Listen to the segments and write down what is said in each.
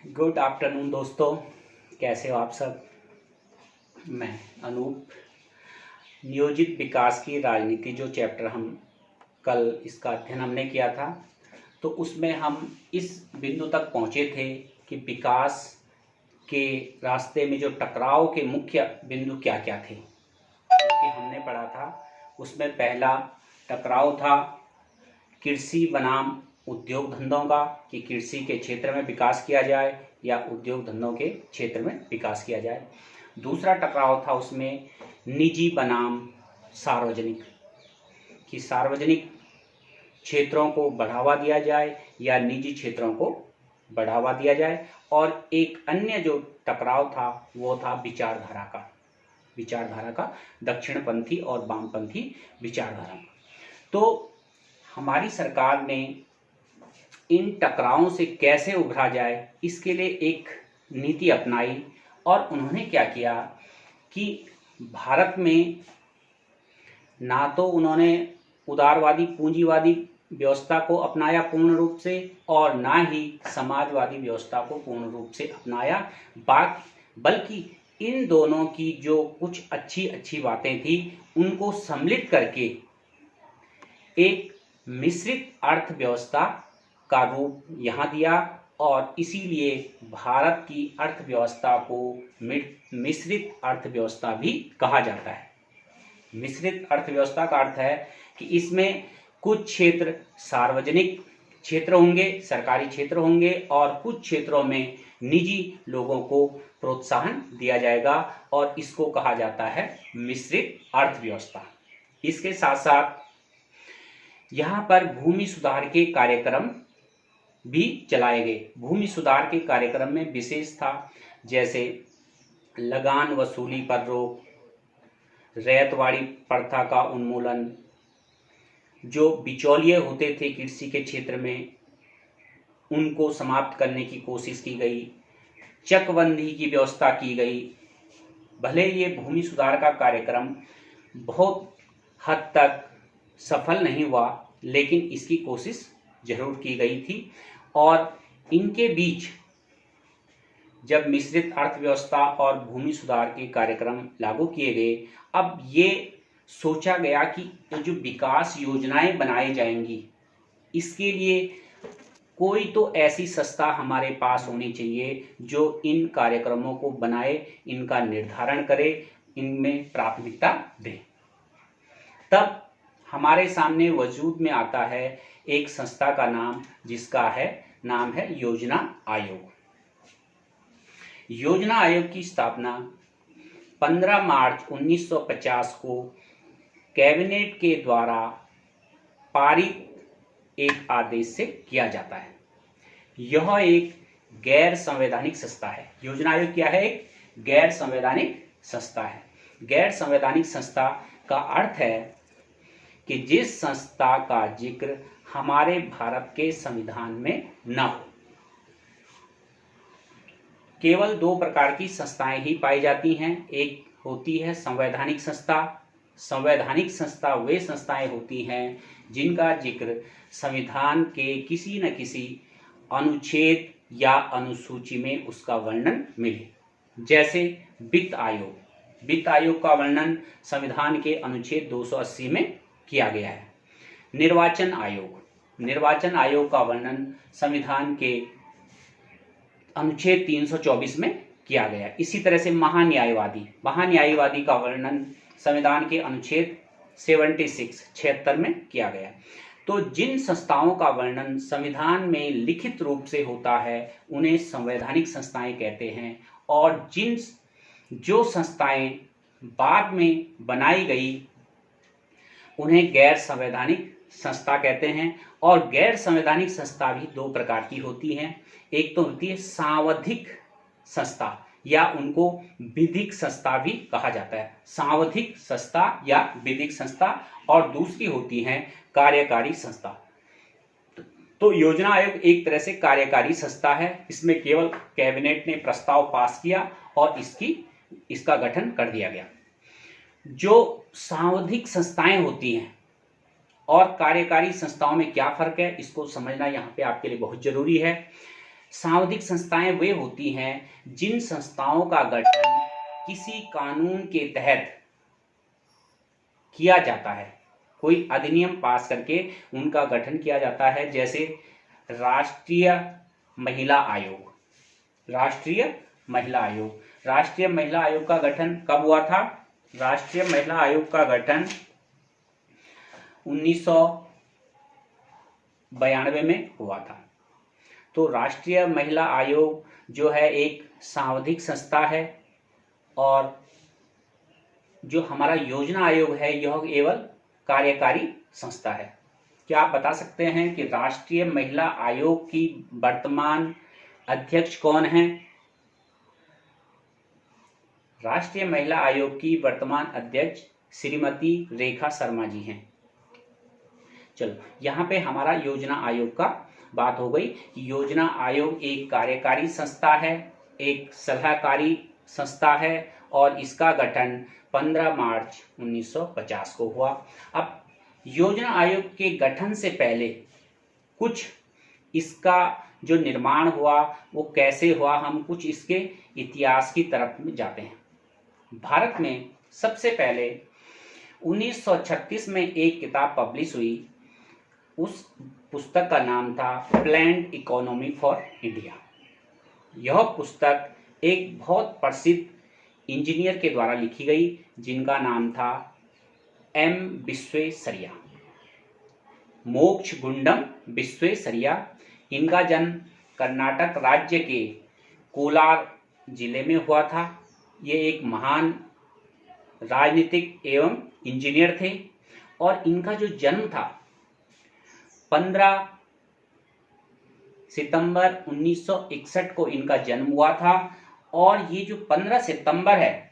Good afternoon दोस्तों, कैसे हो आप सब। मैं अनूप। नियोजित विकास की राजनीति जो चैप्टर हम कल इसका अध्ययन हमने किया था, तो उसमें हम इस बिंदु तक पहुँचे थे कि विकास के रास्ते में जो टकराव के मुख्य बिंदु क्या क्या थे, जो कि हमने पढ़ा था। उसमें पहला टकराव था कृषि बनाम उद्योग धंधों का, कि कृषि के क्षेत्र में विकास किया जाए या उद्योग धंधों के क्षेत्र में विकास किया जाए। दूसरा टकराव था उसमें निजी बनाम सार्वजनिक, कि सार्वजनिक क्षेत्रों को बढ़ावा दिया जाए या निजी क्षेत्रों को बढ़ावा दिया जाए। और एक अन्य जो टकराव था वो था विचारधारा का दक्षिणपंथी और वामपंथी विचारधारा। तो हमारी सरकार ने इन टकरावों से कैसे उभरा जाए, इसके लिए एक नीति अपनाई। और उन्होंने क्या किया कि भारत में ना तो उन्होंने उदारवादी पूंजीवादी व्यवस्था को अपनाया पूर्ण रूप से, और ना ही समाजवादी व्यवस्था को पूर्ण रूप से अपनाया, बल्कि इन दोनों की जो कुछ अच्छी अच्छी बातें थी उनको सम्मिलित करके एक मिश्रित अर्थव्यवस्था का रूप यहाँ दिया। और इसीलिए भारत की अर्थव्यवस्था को मिश्रित अर्थव्यवस्था भी कहा जाता है। मिश्रित अर्थव्यवस्था का अर्थ है कि इसमें कुछ क्षेत्र सार्वजनिक क्षेत्र होंगे, सरकारी क्षेत्र होंगे, और कुछ क्षेत्रों में निजी लोगों को प्रोत्साहन दिया जाएगा, और इसको कहा जाता है मिश्रित अर्थव्यवस्था। इसके साथ साथ यहाँ पर भूमि सुधार के कार्यक्रम भी चलाए गए। भूमि सुधार के कार्यक्रम में विशेष था जैसे लगान वसूली पर रोक, रैयतवाड़ी प्रथा का उन्मूलन, जो बिचौलिए होते थे कृषि के क्षेत्र में उनको समाप्त करने की कोशिश की गई, चकबंदी की व्यवस्था की गई। भले ये भूमि सुधार का कार्यक्रम बहुत हद तक सफल नहीं हुआ, लेकिन इसकी कोशिश जरूर की गई थी। और इनके बीच जब मिश्रित अर्थव्यवस्था और भूमि सुधार के कार्यक्रम लागू किए गए, अब ये सोचा गया कि जो विकास योजनाएं बनाई जाएंगी, इसके लिए कोई तो ऐसी संस्था हमारे पास होनी चाहिए जो इन कार्यक्रमों को बनाए, इनका निर्धारण करे, इनमें प्राथमिकता दे। तब हमारे सामने वजूद में आता है एक संस्था का नाम, जिसका नाम है योजना आयोग। योजना आयोग की स्थापना 15 मार्च 1950 को कैबिनेट के द्वारा पारित एक आदेश से किया जाता है। यह एक गैर संवैधानिक संस्था है। योजना आयोग क्या है? एक गैर संवैधानिक संस्था है। गैर संवैधानिक संस्था का अर्थ है कि जिस संस्था का जिक्र हमारे भारत के संविधान में न हो। केवल दो प्रकार की संस्थाएं ही पाई जाती हैं। एक होती है संवैधानिक संस्था। संवैधानिक संस्था वे संस्थाएं होती हैं जिनका जिक्र संविधान के किसी न किसी अनुच्छेद या अनुसूची में उसका वर्णन मिले। जैसे वित्त आयोग। वित्त आयोग का वर्णन संविधान के अनुच्छेद 280 में किया गया है। निर्वाचन आयोग। निर्वाचन आयोग का वर्णन संविधान के अनुच्छेद 324 में किया गया। इसी तरह से महान्यायवादी का वर्णन संविधान के अनुच्छेद 76 में किया गया। तो जिन संस्थाओं का वर्णन संविधान में लिखित रूप से होता है उन्हें संवैधानिक संस्थाएं कहते हैं, और जो संस्थाएं बाद में बनाई गई उन्हें गैर संवैधानिक संस्था कहते हैं। और गैर संवैधानिक संस्था भी दो प्रकार की होती हैं। एक तो होती है सांविधिक संस्था, या उनको विधिक संस्था भी कहा जाता है। सांविधिक संस्था या विधिक संस्था। और दूसरी होती है कार्यकारी संस्था। तो योजना आयोग एक तरह से कार्यकारी संस्था है। इसमें केवल कैबिनेट ने प्रस्ताव पास किया और इसका गठन कर दिया गया। जो सांविधिक संस्थाएं होती हैं और कार्यकारी संस्थाओं में क्या फर्क है, इसको समझना यहाँ पे आपके लिए बहुत जरूरी है। सांविधिक संस्थाएं वे होती हैं जिन संस्थाओं का गठन किसी कानून के तहत किया जाता है, कोई अधिनियम पास करके उनका गठन किया जाता है। जैसे राष्ट्रीय महिला आयोग। राष्ट्रीय महिला आयोग, राष्ट्रीय महिला आयोग का गठन कब हुआ था? राष्ट्रीय महिला आयोग का गठन 1992 में हुआ था। तो राष्ट्रीय महिला आयोग जो है एक सांविधिक संस्था है, और जो हमारा योजना आयोग है यह केवल कार्यकारी संस्था है। क्या आप बता सकते हैं कि राष्ट्रीय महिला आयोग की वर्तमान अध्यक्ष कौन है? राष्ट्रीय महिला आयोग की वर्तमान अध्यक्ष श्रीमती रेखा शर्मा जी हैं। चलो, यहाँ पे हमारा योजना आयोग का बात हो गई। योजना आयोग एक कार्यकारी संस्था है, एक सलाहकारी संस्था है, और इसका गठन 15 मार्च 1950 को हुआ। अब योजना आयोग के गठन से पहले कुछ इसका जो निर्माण हुआ वो कैसे हुआ, हम कुछ इसके इतिहास की तरफ में जाते हैं। भारत में सबसे पहले 1936 में एक किताब पब्लिश हुई। उस पुस्तक का नाम था प्लान्ड इकोनॉमी फॉर इंडिया। यह पुस्तक एक बहुत प्रसिद्ध इंजीनियर के द्वारा लिखी गई, जिनका नाम था एम विश्वेश्वरैया, मोक्षगुंडम विश्वेश्वरैया। इनका जन्म कर्नाटक राज्य के कोलार जिले में हुआ था। ये एक महान राजनीतिक एवं इंजीनियर थे, और इनका जो जन्म था 15 सितंबर 1961 को इनका जन्म हुआ था। और ये जो 15 सितंबर है,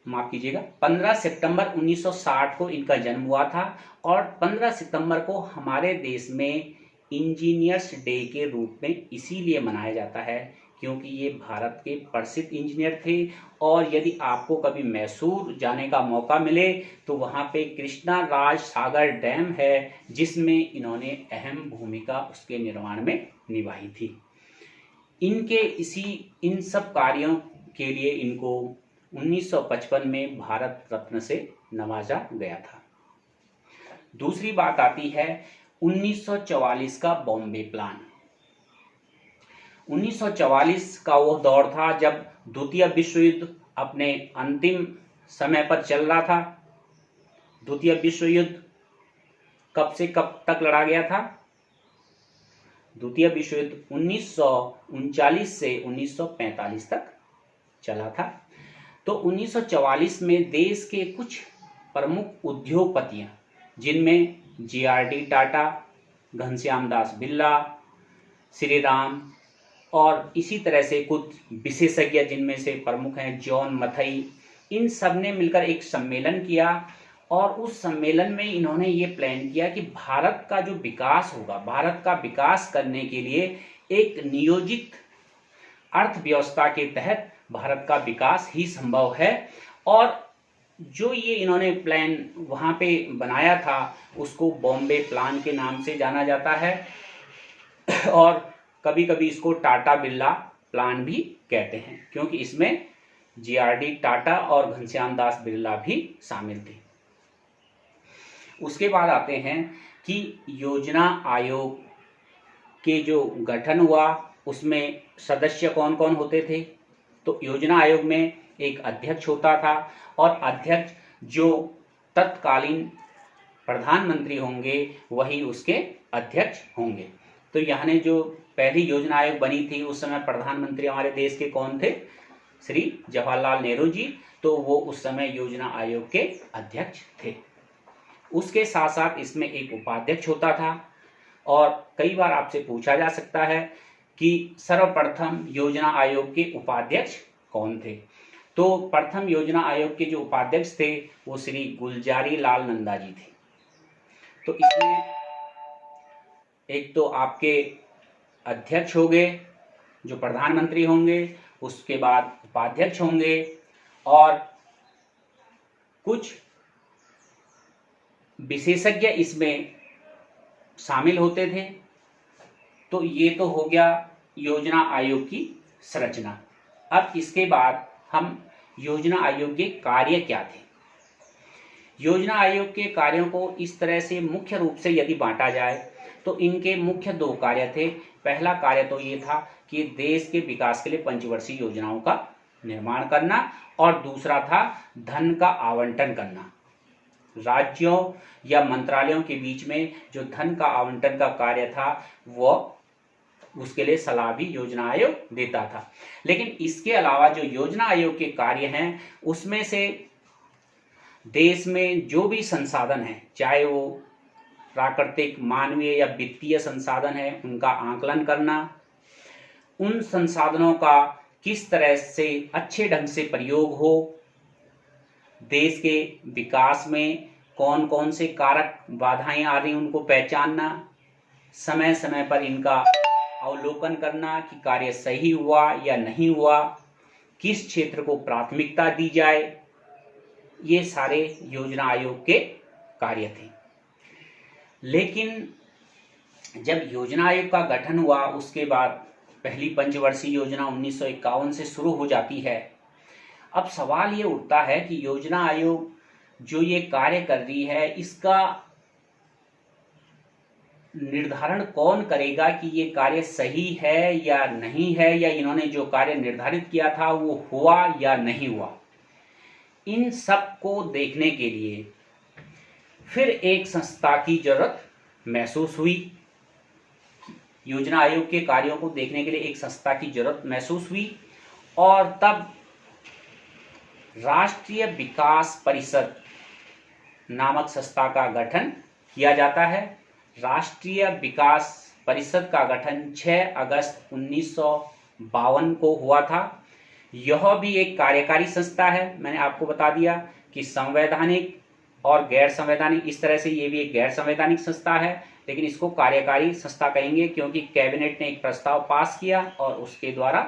माफ कीजिएगा, 15 सितंबर 1960 को इनका जन्म हुआ था। और 15 सितंबर को हमारे देश में इंजीनियर्स डे के रूप में इसीलिए मनाया जाता है क्योंकि ये भारत के प्रसिद्ध इंजीनियर थे। और यदि आपको कभी मैसूर जाने का मौका मिले तो वहाँ पे कृष्णा राज सागर डैम है, जिसमें इन्होंने अहम भूमिका उसके निर्माण में निभाई थी। इनके इन सब कार्यों के लिए इनको 1955 में भारत रत्न से नवाजा गया था। दूसरी बात आती है 1944 का बॉम्बे प्लान। 1944 का वो दौर था जब द्वितीय विश्व युद्ध अपने अंतिम समय पर चल रहा था। द्वितीय विश्व युद्ध कब से कब तक लड़ा गया था? द्वितीय विश्व युद्ध 1939 से 1945 तक चला था। तो 1944 में देश के कुछ प्रमुख उद्योगपतियां, जिनमें JRD टाटा, घनश्याम दास बिरला, श्री राम और इसी तरह से कुछ विशेषज्ञ जिनमें से प्रमुख हैं जॉन मथई, इन सब ने मिलकर एक सम्मेलन किया। और उस सम्मेलन में इन्होंने ये प्लान किया कि भारत का जो विकास होगा, भारत का विकास करने के लिए एक नियोजित अर्थव्यवस्था के तहत भारत का विकास ही संभव है। और जो ये इन्होंने प्लान वहाँ पे बनाया था उसको बॉम्बे प्लान के नाम से जाना जाता है, और कभी कभी इसको टाटा बिरला प्लान भी कहते हैं क्योंकि इसमें JRD टाटा और घनश्याम दास बिरला भी शामिल थे। उसके बाद आते हैं कि योजना आयोग के जो गठन हुआ उसमें सदस्य कौन कौन होते थे। तो योजना आयोग में एक अध्यक्ष होता था, और अध्यक्ष जो तत्कालीन प्रधानमंत्री होंगे वही उसके अध्यक्ष होंगे। तो यहाँ जो पहली योजना आयोग बनी थी उस समय प्रधानमंत्री हमारे देश के कौन थे? श्री जवाहरलाल नेहरू जी। तो वो उस समय योजना आयोग के अध्यक्ष थे। उसके साथ साथ इसमें एक उपाध्यक्ष होता था। और कई बार आपसे पूछा जा सकता है कि सर्वप्रथम योजना आयोग के उपाध्यक्ष कौन थे। तो प्रथम योजना आयोग के जो उपाध्यक्ष थे वो श्री गुलजारी लाल नंदा जी थे। तो इसमें एक तो आपके अध्यक्ष हो गए जो प्रधानमंत्री होंगे, उसके बाद उपाध्यक्ष होंगे, और कुछ विशेषज्ञ इसमें शामिल होते थे। तो ये तो हो गया योजना आयोग की संरचना। अब इसके बाद हम योजना आयोग के कार्य क्या थे। योजना आयोग के कार्यों को इस तरह से मुख्य रूप से यदि बांटा जाए तो इनके मुख्य 2 कार्य थे। पहला कार्य तो ये था कि देश के विकास के लिए पंचवर्षीय योजनाओं का निर्माण करना, और दूसरा था धन का आवंटन करना। राज्यों या मंत्रालयों के बीच में जो धन का आवंटन का कार्य था वह उसके लिए सलाह भी योजना आयोग देता था। लेकिन इसके अलावा जो योजना आयोग के कार्य हैं उसमें से देश में जो भी संसाधन है, चाहे वो प्राकृतिक, मानवीय या वित्तीय संसाधन है, उनका आकलन करना, उन संसाधनों का किस तरह से अच्छे ढंग से प्रयोग हो, देश के विकास में कौन कौन से कारक बाधाएं आ रही उनको पहचानना, समय समय पर इनका अवलोकन करना कि कार्य सही हुआ या नहीं हुआ, किस क्षेत्र को प्राथमिकता दी जाए, ये सारे योजना आयोग के कार्य थे। लेकिन जब योजना आयोग का गठन हुआ उसके बाद पहली पंचवर्षीय योजना 1951 से शुरू हो जाती है। अब सवाल ये उठता है कि योजना आयोग जो ये कार्य कर रही है इसका निर्धारण कौन करेगा कि ये कार्य सही है या नहीं है, या इन्होंने जो कार्य निर्धारित किया था वो हुआ या नहीं हुआ। इन सब को देखने के लिए फिर एक संस्था की जरूरत महसूस हुई। योजना आयोग के कार्यों को देखने के लिए एक संस्था की जरूरत महसूस हुई और तब राष्ट्रीय विकास परिषद नामक संस्था का गठन किया जाता है। राष्ट्रीय विकास परिषद का गठन 6 अगस्त 1952 को हुआ था। यह भी एक कार्यकारी संस्था है। मैंने आपको बता दिया कि संवैधानिक और गैर संवैधानिक, इस तरह से ये भी एक गैर संवैधानिक संस्था है, लेकिन इसको कार्यकारी संस्था कहेंगे क्योंकि कैबिनेट ने एक प्रस्ताव पास किया और उसके द्वारा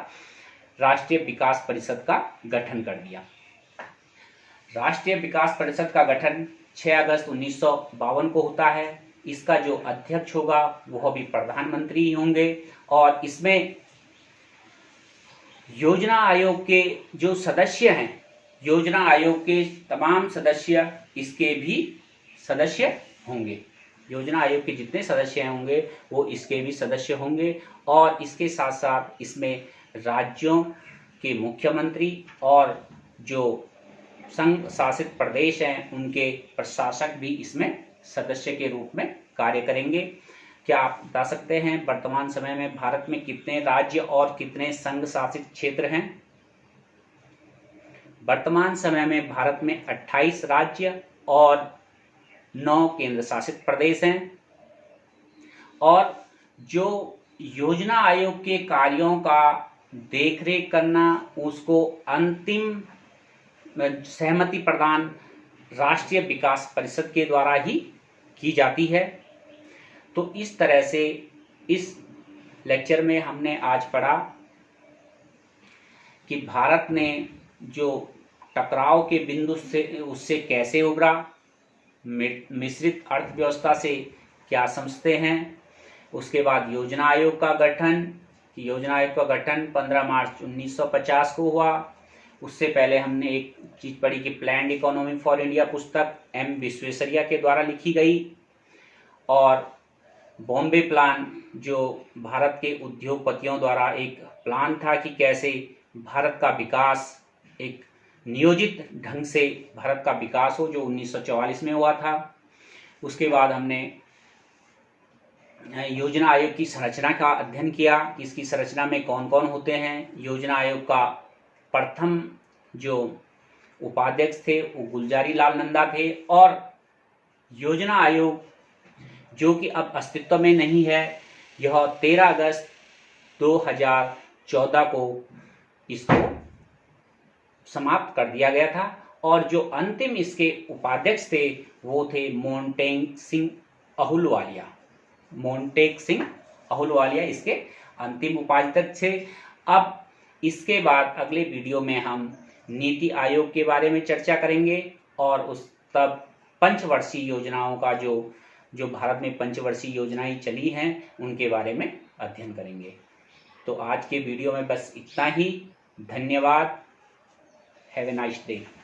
राष्ट्रीय विकास परिषद का गठन कर दिया। राष्ट्रीय विकास परिषद का गठन 6 अगस्त 1952 को होता है। इसका जो अध्यक्ष होगा वह भी प्रधानमंत्री ही होंगे और इसमें योजना आयोग के जो सदस्य हैं, योजना आयोग के तमाम सदस्य इसके भी सदस्य होंगे। योजना आयोग के जितने सदस्य होंगे वो इसके भी सदस्य होंगे और इसके साथ साथ इसमें राज्यों के मुख्यमंत्री और जो संघ शासित प्रदेश हैं उनके प्रशासक भी इसमें सदस्य के रूप में कार्य करेंगे। क्या आप बता सकते हैं वर्तमान समय में भारत में कितने राज्य और कितने संघ शासित क्षेत्र हैं? वर्तमान समय में भारत में 28 राज्य और 9 केंद्र शासित प्रदेश हैं और जो योजना आयोग के कार्यों का देखरेख करना, उसको अंतिम सहमति प्रदान राष्ट्रीय विकास परिषद के द्वारा ही की जाती है। तो इस तरह से इस लेक्चर में हमने आज पढ़ा कि भारत ने जो टकराव के बिंदु से उससे कैसे उभरा, मिश्रित अर्थव्यवस्था से क्या समझते हैं, उसके बाद योजना आयोग का गठन, योजना आयोग का गठन 15 मार्च 1950 को हुआ। उससे पहले हमने एक चीज पढ़ी कि प्लान्ड इकोनॉमी फॉर इंडिया पुस्तक एम विश्वेश्वरैया के द्वारा लिखी गई और बॉम्बे प्लान जो भारत के उद्योगपतियों द्वारा एक प्लान था कि कैसे भारत का विकास एक नियोजित ढंग से भारत का विकास हो, जो 1944 में हुआ था। उसके बाद हमने योजना आयोग की संरचना का अध्ययन किया, इसकी संरचना में कौन कौन होते हैं। योजना आयोग का प्रथम जो उपाध्यक्ष थे वो गुलजारी लाल नंदा थे और योजना आयोग जो कि अब अस्तित्व में नहीं है, यह 13 अगस्त 2014 को इसको समाप्त कर दिया गया था और जो अंतिम इसके उपाध्यक्ष थे वो थे मोंटेक सिंह अहुलवालिया। मोंटेक सिंह अहुलवालिया इसके अंतिम उपाध्यक्ष थे। अब इसके बाद अगले वीडियो में हम नीति आयोग के बारे में चर्चा करेंगे और उस तब पंचवर्षीय योजनाओं का जो जो भारत में पंचवर्षीय योजनाएं चली हैं उनके बारे में अध्ययन करेंगे। तो आज के वीडियो में बस इतना ही। धन्यवाद। Have a nice day.